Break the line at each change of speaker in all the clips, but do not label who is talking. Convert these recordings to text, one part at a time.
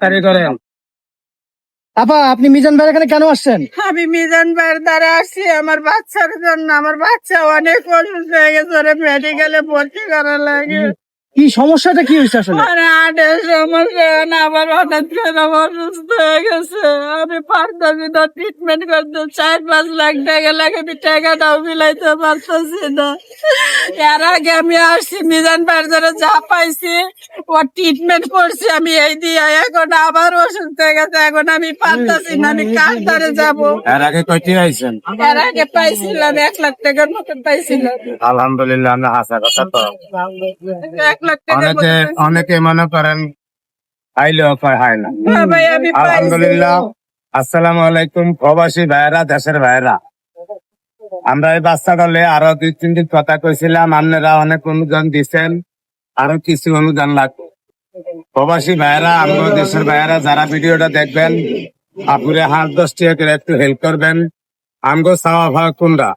তারি করেন। আপা, আপনি মিজান ভাইয়ের এখানে কেন আসছেন?
আমি মিজান ভাইয়ের দ্বারা আসছি আমার বাচ্চার জন্য। আমার বাচ্চা অনেক অসুস্থ হয়ে গেছে, ওরে মেডিকেলে ভর্তি করা লাগে।
কি সমস্যাটা কি হয়েছে আসলে?
মানে হার্টের সমস্যা, না আবার হঠাৎ করে অসুস্থ হয়ে গেছে। আমি পারতাছি না ট্রিটমেন্ট করতে, 4-5 লাখ টাকা লাগে, আমি টাকাটাও মিলাইতে পারতাছি না। এর আগে আমি আসছি মিজান ভাইয়ের দ্বারা যা পাইছি ও ট্রিটমেন্ট করছি আমি এই দিয়ে, এখন আবার অসুস্থ হয়ে গেছে, এখন আমি পারতাছি না, আমি কার দ্বারে যাবো।
এর আগে কয়টি আইছেন?
এর আগে পাইছিলাম 1 লাখ টাকার মতন পাইছিলাম।
আলহামদুলিল্লাহ, আমরা হাসা কথা তো
1 লাখ টাকার মতন পাইছিলাম।
অনেকে মনে করেন আইলেও কয় হয় না।
হ্যাঁ ভাই, আমি পাইছি।
আলহামদুলিল্লাহ। আসসালামু আলাইকুম প্রবাসী ভাইয়েরা, দেশের ভাইয়েরা। আমরা এই বাচ্চা দলে আরো 2-3 দিন কথা কইছিলাম, আপনারা অনেক অনুদান দিচ্ছেন, আরো কিছু অনুদান লাগবে। প্রবাসী ভাইয়েরা, আমরা দেশের ভাইয়েরা যারা ভিডিওটা দেখবেন, আপুরে 8-10 টাকা করে একটু হেল্প করবেন। আমগো চাওয়া ভাও কোনটা?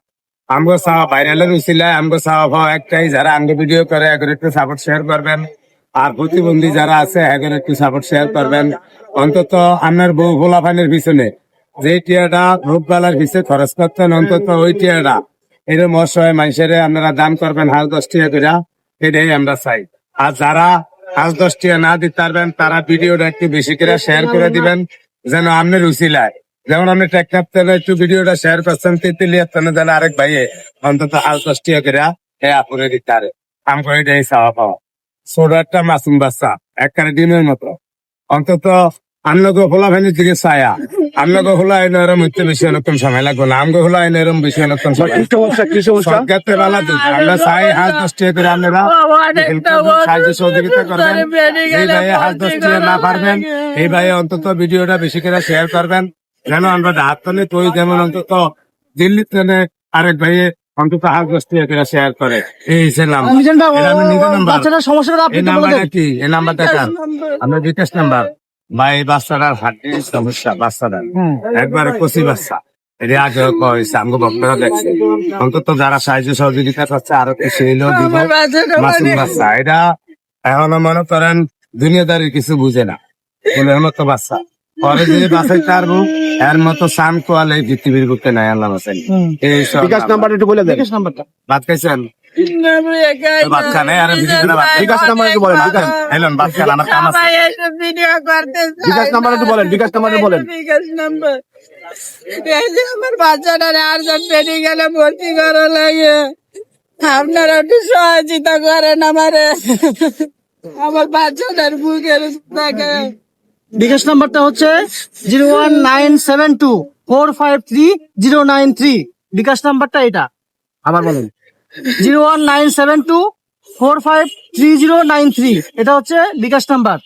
আমগো চাওয়া ভাইরালের উচিলায় আমগো চাওয়া ভাও একটাই, যারা আমগো ভিডিও করে এখন একটু সাপোর্ট শেয়ার করবেন। আর প্রতিবন্ধী যারা আছে এখন একটু সাপোর্ট শেয়ার করবেন। অন্তত আপনার বউ ভোলাফানের পিছনে যে টিয়াটা রোগবালার পিছিয়ে খরচ করতেন, অন্তত ওই টিয়াটা এরকম অসহায় মানুষের আপনারা দান করবেন 8-10 টাকা করে, এটাই আমরা চাই। আর যারা 8-10 টাকা না দিতে পারবেন তারা ভিডিওটা একটু বেশি করে শেয়ার করে দিবেন, যেন আপনার উচিলায়, যেমন আপনি ট্র্যাক্টর একটু ভিডিওটা শেয়ার করছেন, তেতুলিয়ার তেনে তাহলে আরেক ভাইয়ে অন্তত 8-10 টাকা করে আপুরে দিতে পারে। আমগো এটাই চাওয়া পাওয়া। ছোট একটা মাসুম বাচ্চা একখানে ডিমের মতো, অন্তত আমগো হোলা ভ্যানের দিকে ছায়া, আমগো হোলা আইনে এরম হইতে বেশি অনেকক্ষণ সময় লাগবে না, আমগো হোলা আইনে এরম বেশি অনেকক্ষণ সময়। সরকারতে বেলা দিন আমরা চাই 8-10 টাকা করে আপনারা সাহায্য সহযোগিতা করবেন। এই ভাইয়ে 8-10 টাকা না পারবেন, এই ভাইয়ে অন্তত ভিডিওটা বেশি করে শেয়ার করবেন, যেন আমরা হাত টানে তুই যেমন অন্তত দিল্লি ট্রেনে আরেক ভাইয়ে অন্তত 8-10 টাকা করে শেয়ার করে। এই ছিলাম
মিজান ভাই,
এটা আমি নিজের নাম্বার।
বাচ্চাটার সমস্যাটা আপনি
এই
একটু বলে
নাম্বারটা
দেন।
কি? এই নাম্বারটা কার? আমরা বিকাশ নাম্বার। ভাই বাচ্চাটার হার্টের সমস্যা, বাচ্চাটার একবারে কচি বাচ্চা, এটা আগে কয়েছে আমগো ভক্তরা দেখছে। অন্তত যারা সাহায্য সহযোগিতা করছে আরো কিছু এলেও দিব।
আমার বাচ্চাটা
মাসুম
অনেক-
বাচ্চা, এটা এখনো মনে করেন দুনিয়াদারির কিছু বুঝে না, ফুলের মতো বাচ্চা। পরে যে বাসায় পারবো এর মতো সান কোয়ালে পৃথিবীর বুকে নাই, আল্লাহ বাসাই। এই সব
বিকাশ নাম্বারটা একটু বলে দেন। বিকাশ নাম্বারটা।
ভাত খাইছেন?
আমি একাই
ভাত খান, আর ভিডিও
বিকাশ নাম্বার একটু বলেন। বিকাশ
এলেন ভাত খান, আমার কাম আছে।
সবাই এইসব ভিডিও করতে চায়
বিকাশ নাম্বার একটু বলেন, বিকাশ নাম্বার একটু বলেন।
বিকাশ নাম্বার। এই যে আমার বাচ্চাটারে আর্জেন্ট মেডিকেলে ভর্তি করা লাগে, আপনারা একটু সহযোগিতা করেন আমারে। আমার বাচ্চাটার বুকের থাকে।
বিকাশ নাম্বারটা হচ্ছে 01972453093। বিকাশ নাম্বারটা এটা আবার বলেন, 01972453093। এটা হচ্ছে বিকাশ নাম্বার।